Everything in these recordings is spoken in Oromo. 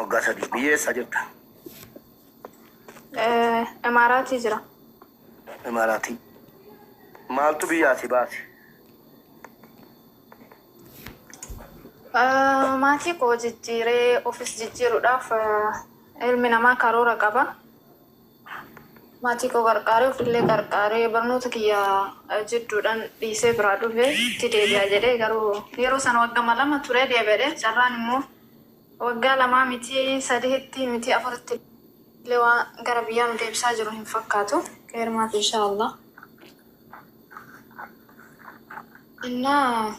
Ogasadi biye sajirta. Imaaratii jira. Imaaratii. Maaltu biyyaati baati? Maatii koo jijjiiree ofis jijjiiruudhaaf ilmi namaa karoora qaba. Maatii koo gargaaree ofillee gargaaree barnoota kiyya jidduudhaan dhiisee biraa dhufee itti deebi'a jedhee garuu yeroo sana waggaa 2 ture deebi'ee carraan immoo waggaa 2 miti 3 miti 4 illee waan gara biyyaa nu deebisaa jiru hin fakkaatu. Qeermaaf inshaallah. Innaa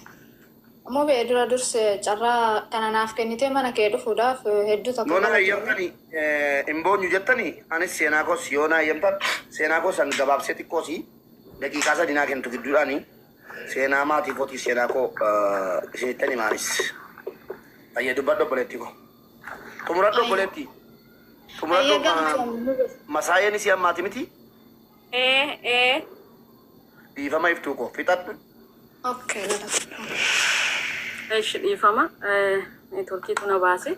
ammoo ba'ee dura durse carraa kana naaf kennitee mana kee dhufuudhaaf hedduu tokko. Yoona ayyamtani imboonyu jettani anis seenaa koos yoona ayyamtan seenaa koos an gabaabsee xiqqoosi daqiiqaa sadii naa kennitu gidduudhaani seenaa maatii kootii seenaa koo isinittani maalis ayya dubbadhu obboleetti koo xumuradhu obboleetti xumuradhu masaayeen isii ammaati miti dhiifama iftuu koo fixadhu. Okay. ايش يفهمه تركي تنا باسي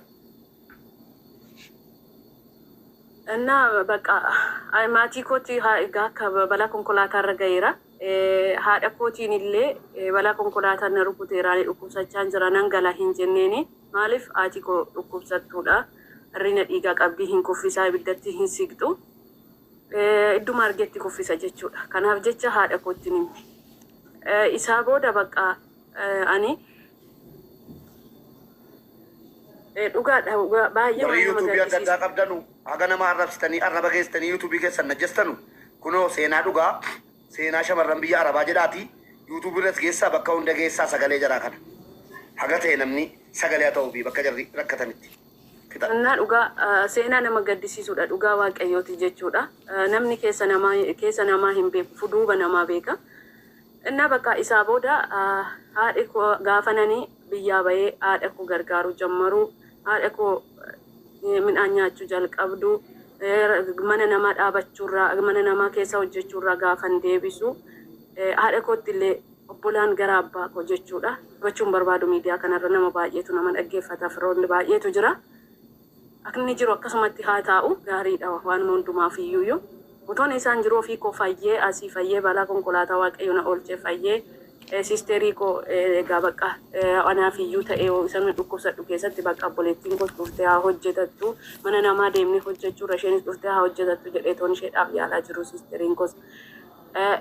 انا بقى اي ماتي كوتي ها غاك بلا كونكولاتا رغيرا هادا كوتي نيلي بلا كونكولاتا نركوتي راني دكوسا چانجرا نانغلا هينجنيني مالف اتيكو دكوساتودا رينا ديغا قبدي هين كوفيسا بيدتي هين سيغتو ادو مارغيتي كوفيسا جچودا كاناف جچا هادا كوتي نيم اسابودا بقى اني dhugaa baay'ee waan YouTube adda qabdanu haga nama arrabsitanii arraba geessitanii YouTube keessan najjastanu kunoo seenaa dhugaa seenaa shamarran biyya arabaa jedhaati YouTube irratti geessaa bakka hunda geessaa sagalee jaraa kana haga ta'e namni sagalee haa ta'uu fi bakka jarri rakkatanitti. Innaa dhugaa seenaa nama gaddisiisuudha dhugaa waaqayyooti jechuudha namni keessa namaa hin beeku fuduuba namaa beeka. Innaa bakka isaa booda haadhi gaafananii biyyaa bahee haadha koo gargaaru jammaru haadha koo midhaan nyaachuu jalqabdu mana namaa dhaabachuurraa mana namaa keessa hojjechuurraa gaafan deebisu haadha kootti illee obbolaan gara abbaa koo jechuudha gochuun barbaadu miidiyaa kanarra nama baay'eetu nama dhaggeeffata firoonni baay'eetu jira akni jiru akkasumatti haa taa'u gaariidha waan hundumaaf iyyuu utoon isaan jiru ofii koo fayyee asii fayyee balaa konkolaataa waaqayyo na oolchee fayyee sisterii ko gabaqa ana fiyyuu ta'ee isaan dhukkubsadhu keessatti bakka obboleettiin koo dhuftee haa hojjetattu mana namaa deemnee hojjechuu rasheenis dhuftee haa hojjetattu jedhee toon isheedhaaf yaalaa jiru sisteriin koos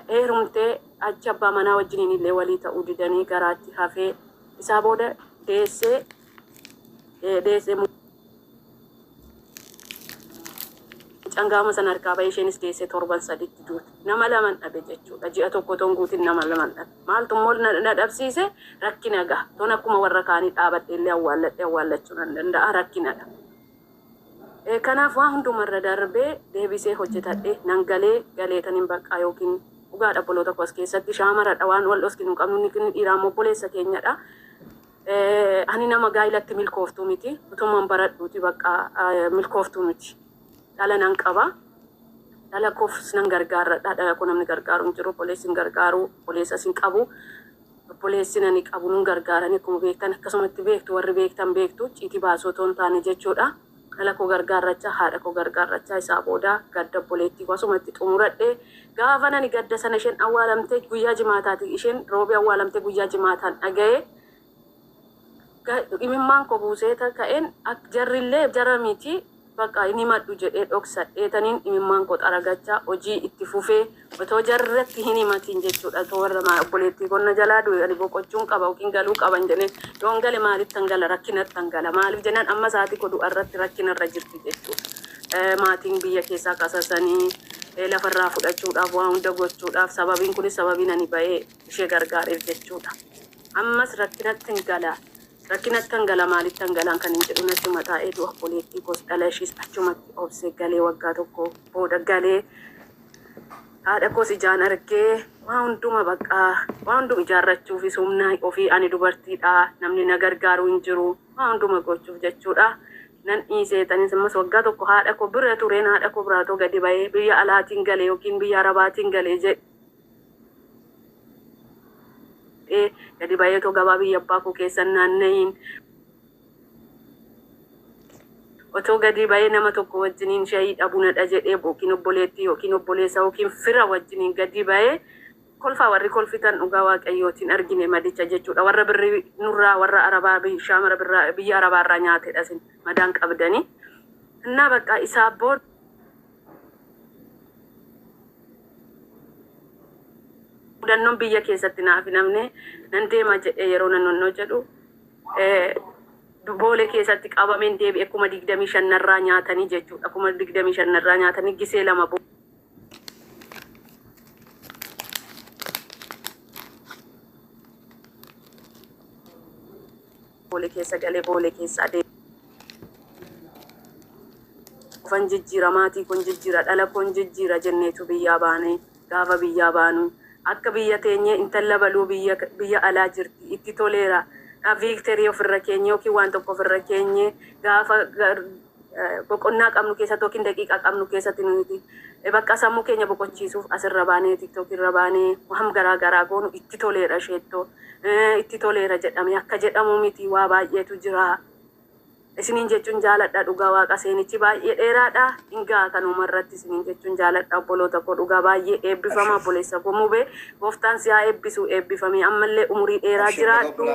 heerumtee achi abbaa manaa wajjiniin illee walii ta'uu didanii garaatti hafee isaa booda deessee Cangama sana harkaa bahee isheenis deessee 7 duuti. Nama laman dhabe jechuudha. Ji'a tokko tonguutiin nama laman dhabe. Maaltu immoo na dhabsiise rakkina gaha. Toon akkuma warra kaanii dhaabadhee illee awwaallachuu nan danda'a rakkinadha. Kanaaf waan hundumarra darbee deebisee hojjetadhee nan galeetaniin baqqaa yookiin dhugaa dhabboloota kos keessatti shaamaradha waan wal dhoskinu qabnu ni dhiiraa obboleessa keenyadha. Ani nama gaa'ilatti milkooftuu miti. Utumaan baradhuuti baqqaa milkooftuu miti. Dhala nan qaba dhala koofis nan gargaara dhala ko namni gargaaru hin jiru poolisin gargaaru poolisa sin qabu poolisin ani qabu nun gargaarani kuma beektan akkasumatti beektu warri beektan beektu citi baasoo toon taane jechuudha dhala ko gargaaracha haadha ko gargaaracha isaa booda gadda poleetti wasumatti xumuradhe gaafa nani gadda sana isheen awwaalamte guyyaa jimaataati isheen roobi awwaalamte guyyaa jimaataan dhagaye imimmaan ko buuseeta ka'een jarrillee jara miti bakka inni maddu jedhee dhoksadheetaniin imimmaan koo xaragachaa hojii itti fufee otoo jarratti hin himatiin jechuudha otoo warra obboleettii qonna jalaa du'e ani boqochuun qaba yookiin galuu qaban jedheen yoon gale maaliif tangala rakkinatti tangala maaliif jennaan amma sa'aatii kodhu irratti rakkinarra jirti jechuudha maatiin biyya keessaa kasasanii lafarraa fudhachuudhaaf waan hunda gochuudhaaf sababiin kunis sababiin ani bahee ishee gargaareef jechuudha ammas rakkinatti tangala rakkinatti tangala maaliif tangalaan kan hin jedhu natti mataa'ee du'a obboleettii koos dhala ishiis achumatti obsee galee waggaa tokko booda galee haadha koos ijaan argee waan hunduma baqqaa waan hunduma ijaarrachuuf humna ofii ani dubartiidha namni na gargaaru hin jiru waan hunduma gochuuf jechuudha nan dhiiseetanis ammas waggaa tokko haadha koo bira tureen haadha koo biraatoo gadi bahee biyya alaatiin galee yookiin biyya arabaatiin galee jedhe gadi bahee to gabaa biyya abbaa koo keessan naanna'iin otoo gadi ba'ee nama tokko wajjiniin shayii dhabunadha jedhee yookiin obboleettii yookiin obboleessa yookiin fira wajjiniin gadi ba'ee kolfaa warri kolfitan dhugaa waaqayyootiin argine madicha jechuudha. Warra birri nurraa warra arabaa shaamara birraa biyya arabaarraa nyaatedha sin madaan qabdanii. Innaa bakka isaa booda mudannoon biyya keessatti naaf namne nan deema jedhee yeroo nannoo jedhu boolee keessatti qabameen deebi'e 25 narraa nyaatanii jechuudha. 25 narraa nyaatanii gisee lama boolee keessa galee boolee keessa adeema. Kufan jijjiira maatii kun jijjiira dhala kun jijjiira jenneetu biyyaa baanee gaafa biyyaa baanu akka biyya teenyee intala baluu biyya alaa jirti itti toleera. Victory ofirra keenya yookiin waan tokko ofirra keenya gaafa boqonnaa qabnu keessatti yookiin daqiiqaa qabnu keessatti nuti bakka sammuu keenya boqochiisuuf asirra baanee TikTok irra baanee waan garaa goonu itti toleera sheettoo itti toleera jedhame akka jedhamu miti waa baay'eetu jira. Isiniin jechuun jaaladha dhugaa waaqa seenichi baay'ee dheeraadha. Hingaa kanuma irratti isiniin jechuun jaaladha obboloota koo dhugaa baay'ee eebbifama obboleessa koo mubee gooftaan si haa eebbisu eebbifamee ammallee umurii dheeraa jiraadhu.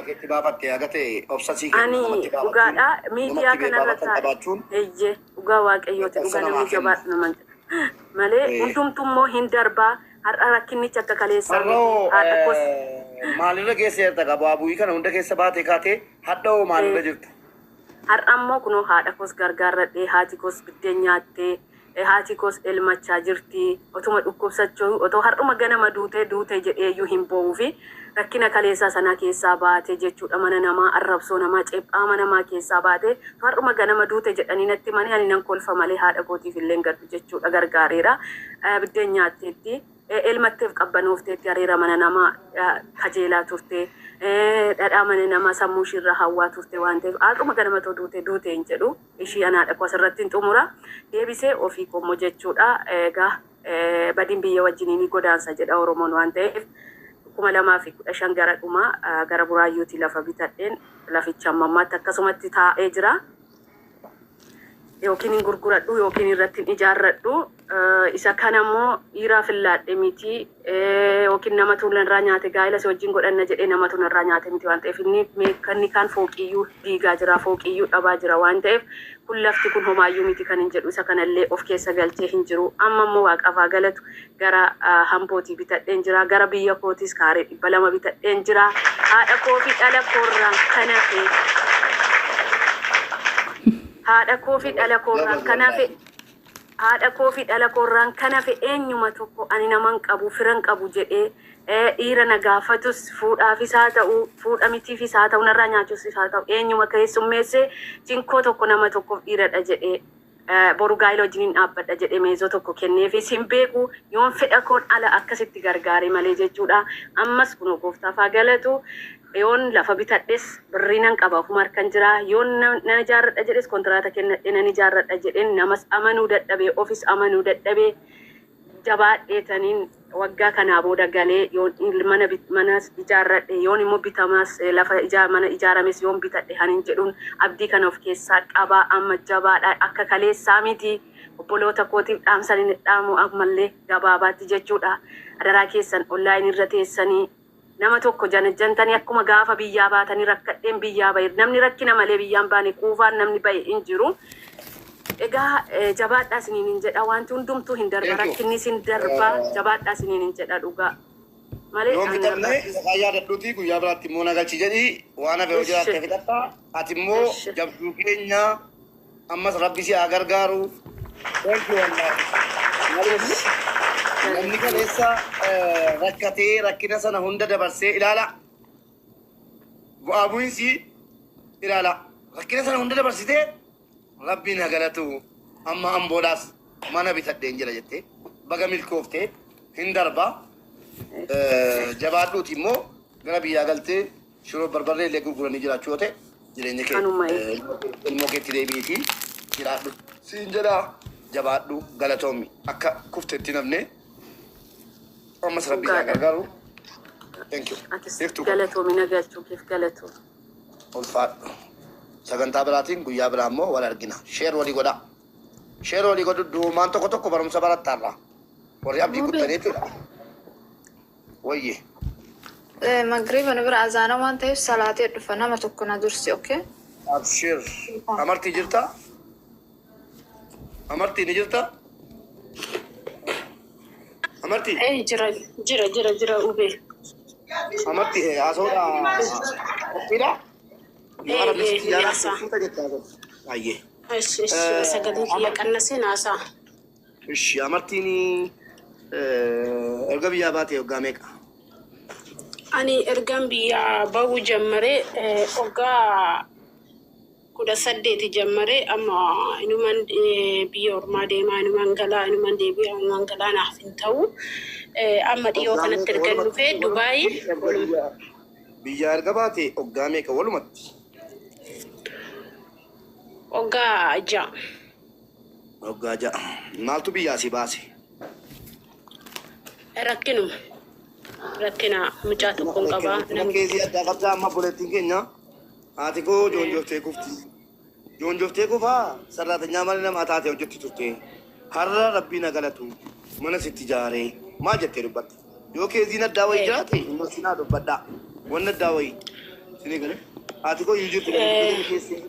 Ani dhugaadha miidiyaa kanarratti eeyyee dhugaa waaqayyooti dhugaa namni jabaadha naman malee hundumtummoo hin darbaa har'a rakkinichi akka kaleessa haadha kos maalirra keessa jirta qabaa bu'ii kana hunda keessa baatee kaatee hadha'oo maalirra jirta. Har'ammoo kunoo haadha kos gargaarradhee haati kos biddeen nyaattee haati kos elmachaa jirti otuma dhukkubsachuu otoo har'uma ganama duutee jedheeyyuu hin bo'uu fi rakkina kaleessaa sanaa keessaa baatee jechuudha. Mana namaa arrabsoo namaa ceephaama namaa keessaa baatee har'uma ganama duute jedhanii natti manii ani nan kolfa malee haadha kootiif illee gaddu jechuudha gargaareera. Biddeen nyaatteetti elmatteef qabanoofteetti hariira mana namaa kajeelaa turte. Dhadhaa mana namaa sammuu ishirra hawwaa turte waan ta'eef har'uma ganama too duute hin jedhu ishii anaadha koo asirratti hin xumura deebisee ofii kommo jechuudha. Egaa badiin biyya wajjiniin godaansa jedha Oromoon waan ta'eef 2015 gara dhumaa gara buraayyuutii lafa bitadheen laficha ammammaatti akkasumatti taa'ee jira. Yookiin hin gurguradhu yookiin irratti hin ijaarradhu. Isa kanammoo dhiiraa fillaadhe miti yookiin nama tuularraa nyaate gaa'ela si wajjin godhanna jedhee nama tuularraa nyaate miti waan ta'eef inni kaan fooqiyyuu diigaa jira fooqiyyuu dhabaa jira waan ta'eef kun lafti kun homaayyuu miti kan hin jedhu isa kanallee of keessa galchee hin jiru. Amma immoo waaqafaa galatu gara hambootii bitadheen jira gara biyya kootis kaaree 200 bitadheen jira. Haadha koo fi dhala koorraan kanafe haadha koo fi dhala koorraan kanafe haadha koo fi dhala koorraan kanafe eenyuma tokko ani naman qabu firan qabu jedhee dhiira na gaafatus fuudhaafis haa ta'u fuudha mitiifis haa ta'u narraa nyaachuufis haa ta'u eenyuma keessummeessee jinkoo tokko nama tokkoof dhiiradha jedhee boru gaa'ela wajjiniin dhaabbadha jedhee meezoo tokko kenneefis hin beeku yoon fedha koon ala akkasitti gargaare malee jechuudha. Ammas kunoo gooftaaf haa galatu. Yoon lafa bitadhes birriinan qaba ofuma harkan jira yoon nan ijaarradha jedhes kontiraata kennadhe nan ijaarradha jedheen namas amanuu dadhabee ofis amanuu dadhabee jabaadheetaniin waggaa kanaa booda galee yoon mana ijaarradhe yoon immoo bitamas lafa mana ijaarames yoon bitadhe hanin jedhuun abdii kana of keessaa qabaa amma jabaadha akka kaleessaa miti obboloota kootiif dhaamsanii dhaamu ammallee gabaabaatti jechuudha. Adaraa keessan onlaayinii irra teessanii nama tokko janajjantanii akkuma gaafa biyyaa baatanii rakkadheen biyyaa bahe namni rakkina malee biyyaan baane kuufaan namni bahe hin jiru. Egaa jabaadhaa isiniin hin jedha wanti hundumtuu hin darba rakkinni sin darba jabaadhaa isiniin hin jedha dhugaa. Malee yoon bitamne fayyaa dadhuutii guyyaa biraatti immoo nagalchi jedhi waan hafe hojii akka fidadha. Ati immoo jabduu keenya ammas rabbi si haa gargaaru. Namni kaleessa rakkatee rakkina sana hunda dabarsee ilaala. Bu'aa bu'iinsi ilaala. Rakkina sana hunda dabarsitee rabbiin haa galatu. Amma amboodhaas mana bitadheen jira jettee baga milkooftee hin darba. Jabaadhuuti immoo gara biyyaa galtee shiroo barbarree illee gurguranii jiraachuu yoo ta'e jireenya kee ilmoo keetti deebiitii jiraadhu. Siin jedhaa jabaadhu galatoomi akka kuftetti namne. Ammas rabbi haa gargaaru. Thank you. Galatoomi nagalchuu keef galatoo. Ulfaadhu. sagantaa biraatiin guyyaa biraa immoo wal argina. Sheer walii godhaa. Sheer walii godhu duumaan tokko tokko barumsa barattaarraa. Warri abdii guddanii jechuudha. Wayyee. Magriba nu bira azaana waan ta'eef salaatii dhufa nama tokko na dursi, okay? Abshir. Amartii jirta? Amartii ni jirta? Amartii? Jira ube. Amartii haasawudha. Qophiidha? Yoo bisti jaalaa suuta jettaa jiru. Baay'ee. Sagalee kiyya qannasee naasaa. Ishi amartiin erga biyyaa baatee waggaa meeqa? Ani ergan biyyaa bahuu jammaree waggaa 18 jammaree amma inuman biyya ormaa deemaa inuman galaa naaf hin ta'u amma dhiyoo kanatti ergan dhufee Dubaayii biyyaa erga baatee waggaa meeqa walumatti? Waggaa 6. Waggaa 6. Maaltu biyyaa si baase? Rakkina mucaa tokkoon qabaa. Keesii addaa qabdaa amma buleettiin keenya haati koo joonjoftee kufti. Joonjoftee kufaa sararatanyaa malee nama taatee hojjetti turte. Har'a rabbii na galatu mana sitti ijaaree maal jettee dubbatte? Yoo keesiin addaa wayii jiraate immoo sinaa dubbadhaa. Wanni addaa wayii sinii galee haati koo hin jirtu keessee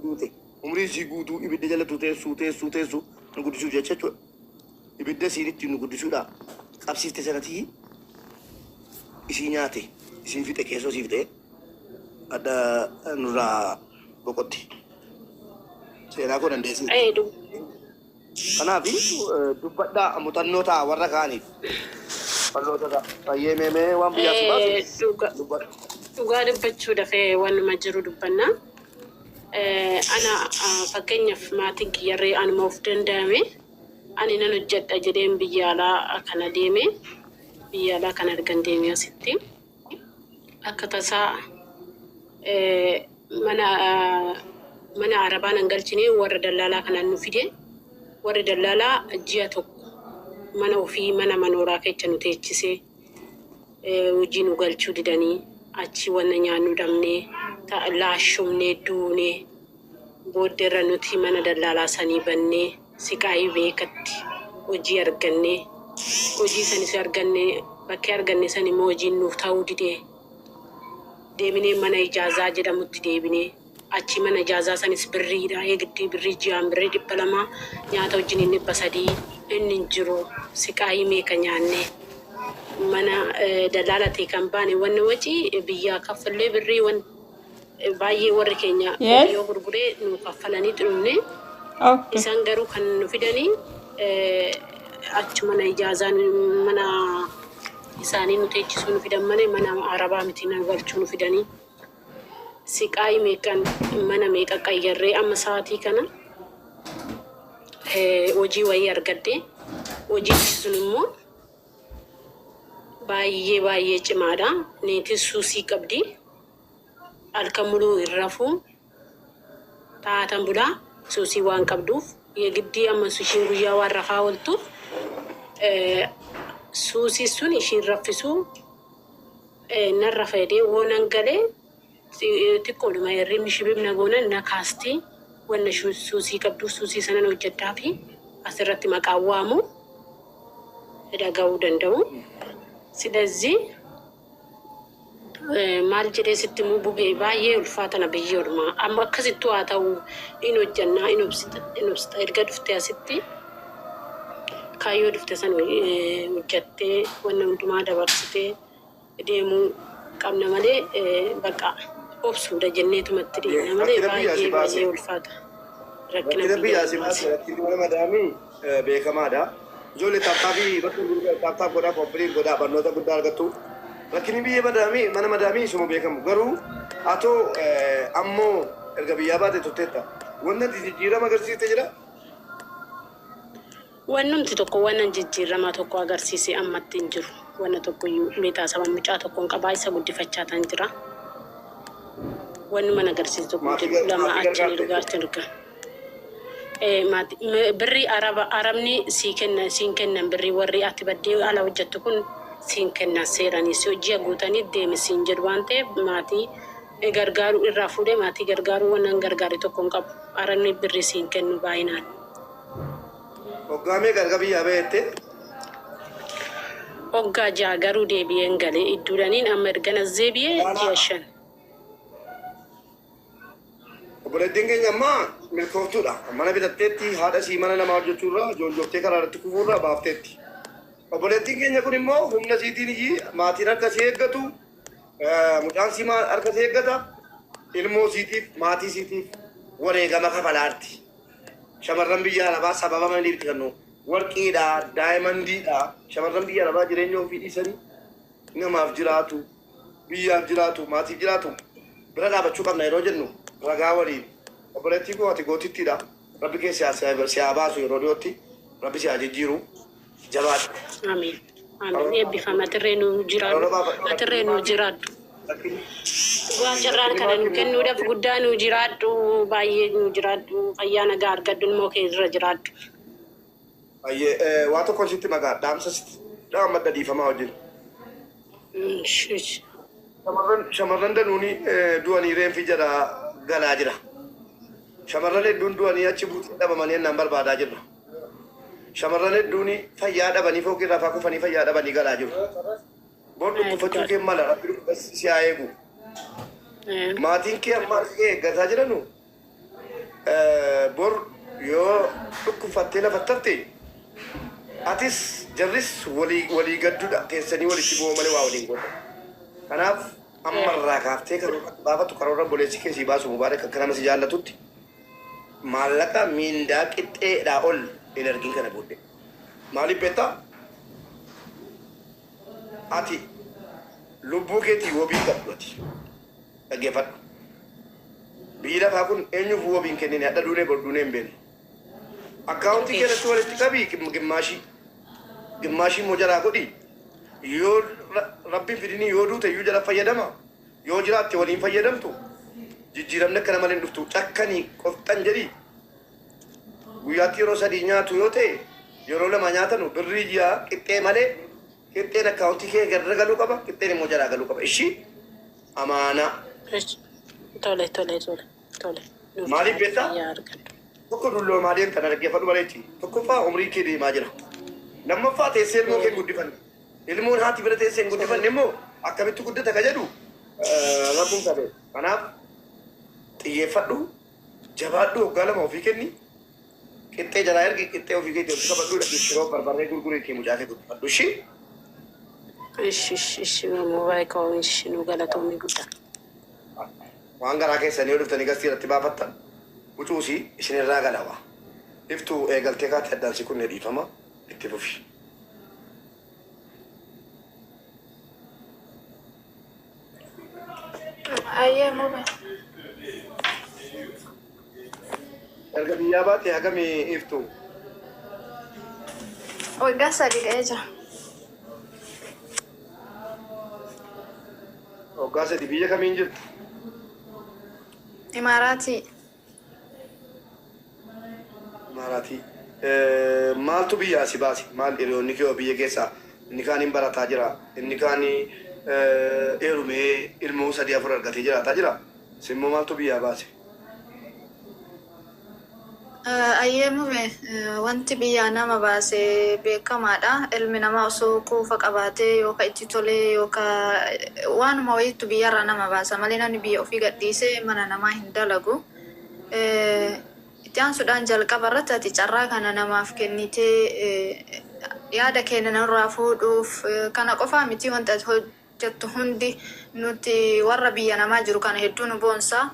duute. Umrii isii guutuu ibidda jala teessu nu guddisuu jecha jechuudha. Ibidda isiinitti nu guddisuudha. Qabsiifte sanatii isii nyaate isiin fixe keessoo siif ta'e adda nurraa boqotti. Seenaa koo dandeessi. Kanaaf dubbadhaa muuxannoo ta'a warra kaaniif. Falloota baay'ee meemee waan biyyaa si baasu. Dhugaa dubbachuu dafee wanuma jiru dubbannaa. Ana fakkeenyaaf maatiin kiyyarree anuma of danda'ame ani nan hojjedha jedheen biyya alaa kana deeme biyya alaa kana argan deeme asitti akka tasaa mana arabaa nan galchine warra dallaalaa kanaan nu fide warri dallaalaa ji'a tokko mana ofii mana manooraa keessa nu teechisee hojii nu galchuu didanii achi wanna nyaannu dhabnee laashumnee duunee booddeerra nuti mana dallaalaa sanii bannee siqaayii beekatti hojii argannee hojii sanis argannee bakkee arganne san immoo hojiin nuuf ta'uu didee deebinee mana ijaazaa jedhamutti deebinee achi mana ijaazaa sanis birriidha eegdii birrii ji'aan birrii 200 nyaata wajjin inni 300 inni jiru siqaayii meeqa nyaannee mana dallaalatee kan baane wanni wajii biyyaa kaffallee birrii wan baay'ee warri keenya yoo gurguree nu kaffalanii xumne isaan garuu kan nu fidanii achi mana ijaazaa mana isaanii nu teechisuu nu fidan malee mana arabaa miti nu galchuu nu fidanii siqaayii meeqan mana meeqa qayyarree amma sa'aatii kana hojii wayii argadde hojii sun immoo baay'ee cimaadha neetis suusii qabdi halkan muluu irrafuu taatan bulaa suusii waan qabduuf yegiddii amma sushiin guyyaa waan rafaa ooltuuf suusii sun ishiin raffisuu narra fayyadee woonan galee xiqqoodhuma hirribni shibibna goonan na kaastii wanna suusii qabduuf suusii sanan hojjedhaa fi asirratti maqaa waamu dhaga'uu danda'u. Silazii maal jedhee sitti muu bugee baay'ee ulfaatana biyya ormaa amma akkasittu haa ta'u in hojjannaa in obsita erga dhuftee asitti kaayyoo dhufte san hojjattee wanna hundumaa dabarsitee deemuu qabna malee baqa obsuudha jenneetumatti deemna malee baay'ee ulfaata rakkina biyya madaamii beekamaadha. Ijoollee taaptaabii bakka taaptaaf godhaa kooppileen godhaa barnoota guddaa argattu. Rakkinni biyya mana madaamii isuma beekamu garuu atoo ammoo erga biyyaa baate turteetta. Wanna jijjiirama agarsiiste jira? Wannumti tokko wanna jijjiirama tokko agarsiise ammatti hin jiru. Wanna tokko meetaa saba mucaa tokkoon qabaa isa guddifachaa tan jira. Wanni mana agarsiise tokko lama achi dhugaatti arga. Birri arabni siin kennan birri warri ati baddee ala hojjettu kun siin kennan seeranii si hojii guutanii deemisiin jedhu waan ta'eef maatii gargaaru irraa fuudhee maatii gargaaru waan gargaare tokko hin qabu. Aranni birri siin kennu baay'inaan. Hoggaamee gargabii yaabee Hoggaa ja'a garuu deebi'een galee idduudhaniin amma ergana deebi'ee ji'a 5. obboleettiin keenya ammaa milkooftuudha. Mana bitatteetti haadha sii mana namaa hojjechuurraa joonjooftee karaa irratti kufuurraa baafteetti. Obboleettiin keenya kun immoo humna siitiin iyyii maatiin harka see eeggatu mucaan sii harka see eeggata ilmoo siitiif maatii siitiif wareegama kafalaarti. Shamarran biyya alabaa sababa maniifti kennu warqiidha daayimandiidha. Shamarran biyya alabaa jireenya ofii dhiisanii namaaf jiraatu biyyaaf jiraatu maatiif jiraatu bira dhaabachuu qabna yeroo jennu ragaa waliin obboleettii koo ati gootittiidha. Rabbi kee siyaa baasu yeroo dhiyootti rabbi siyaa jijjiiru jabaadha. Amiin. Amiin. Eebbifama atirree nu jiraadhu. Atirree nu jiraadhu. Waan carraan kana nu kennuudhaaf guddaa nu jiraadhu. Baay'ee nu jiraadhu. Fayyaa nagaa argadhu immoo kee irra jiraadhu. Baay'ee waa tokko sitti maqaa dhaamsa sitti dhaama madda dhiifamaa wajjin. Shamarran danuuni du'anii reenfi jala galaa jira. Shamarran hedduun du'anii achi buutii dhabamanii ennaan barbaadaa jirra. Shamarran hedduun fayyaa dhabanii fookii rafaa kufanii fayyaa dhabanii galaa jiru. Bor dhukkufachuu kee mala rabbi si haa eegu. Maatiin kee amma harka kee eeggataa jiranu bor yoo dhukkufattee lafatti hafte atis jarris walii gadduudha teessanii walitti bu'oo malee waa waliin godha. Kanaaf ammarraa kaaftee baafatu karoora boleessi keessii baasu mubaarak akka nama si jaallatutti maallaqa miindaa qixxeedhaa ol hin argin kana booddee. Maaliif beektaa? Ati lubbuu keetii wabii qabdu ati dhaggeeffadhu. Biyyi lafaa kun eenyuuf wabii hin kennine hadha duunee bor duunee hin beekne. Akkaawuntii keessatti walitti qabii gimmaashii immoo jalaa godhi. Yoo rabbiin fidini yoo duute iyyuu jala fayyadama. Yoo jiraatte waliin fayyadamtu jijjiiramni akkana malee hin dhuftu. Cakkanii qofxan jedhi. Guyyaatti yeroo 3 nyaatu yoo ta'e yeroo 2 nyaatanu birrii ji'a qixxee malee qixxeen akkaawuntii kee garra galuu qaba. Qixxeen immoo jalaa galuu qaba. Ishii amaanaa. Tole. Maaliif beektaa? Tokko dulloo maaliin kana dhaggeeffadhu bareechi. Tokkoffaa umrii kee deemaa jira. Lammaffaa teessee ilmoo kee guddifanne. Ilmoon haati bira teessee hin guddifanne immoo akkamitti guddata ka jedhu rabbuun qabe. Kanaaf xiyyeeffadhu jabaadhu waggaa 2 ofii kenni. Qixxee jalaa ergi qixxee ofii keetii walitti qabadhu dhaggeeffiroo barbarree gurguree kee mucaa kee guddifadhu. Ishi moobaayil kaawwan ishi nu galatoomii guddaa. Waan garaa keessanii yoo dhuftanii gastii irratti baafattan wucuusii isinirraa galawa. Iftuu eegaltee kaatti addaansi kun dhiifama itti fufi. Ayyee muube. Erga biyyaa baate hagamii iftuu? Waggaa 3 ga'ee jira. Waggaa 3 biyya kamiin jirtu? Imaaraatii. Imaaraatii. Maaltu biyyaa si baase? Maal hiriyoonni kee biyya keessaa inni kaan hin barataa jira, inni kaan heerumee ilmoo 3-4 argatee jiraataa jira. Simmoo maaltu biyyaa baase? Ayyee muube wanti biyyaa nama baase beekamaadha. Ilmi namaa osoo quufa qabaatee yookaan itti tolee yookaan waanuma wayiitu biyyarraa nama baasa malee namni biyya ofii gadhiisee mana namaa hin dalagu. Itti aansuudhaan jalqaba irratti ati carraa kana namaaf kennitee yaada keenya nurraa fuudhuuf kana qofaa miti wanta hojjettu hundi nuti warra biyya namaa jiru kana hedduu nu boonsa.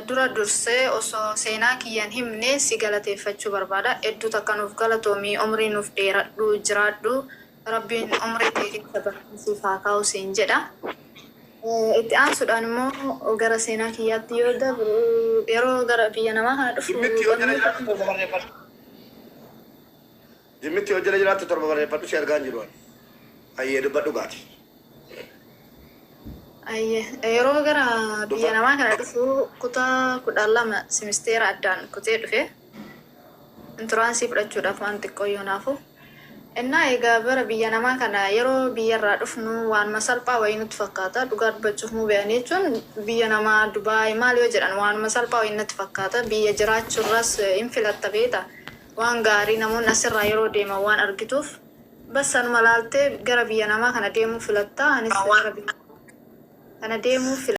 Dura dursee osoo seenaa kiyyaan himne si galateeffachuu barbaada. Hedduu takka nuuf galatoomii umrii nuuf dheeradhu jiraadhu. Rabbiin umrii dheeraa barsiisiif haa kaa'u siin jedha. Itti aansuudhaan immoo gara seenaa kiyyaatti yoo dabru yeroo gara biyya namaa kana dhufu. Jimmitti yoo jala jiraattu torba barreeffadhu si argaa hin jiru. Ayyee dubbadhu gaati. Yeroo gara biyya namaa kana dhufu kutaa 12 simisteera addaan kutee dhufe. Inturaansii fudhachuudhaaf waan xiqqoo yoo naafu. Innaa egaa bara biyya namaa kana yeroo biyyarraa dhufnu waan masalphaa wayii nutti fakkaata. Dhugaa dubbachuuf nu be'anii jechuun biyya namaa Dubaay maal yoo jedhan waan masalphaa wayii natti fakkaata. Biyya jiraachuurras hin filatta beeta. Waan gaarii namoonni asirraa yeroo deeman waan argituuf bassanuma laaltee gara biyya namaa kana deemuu filatta. Anis gara biyya kana deemuu filatta.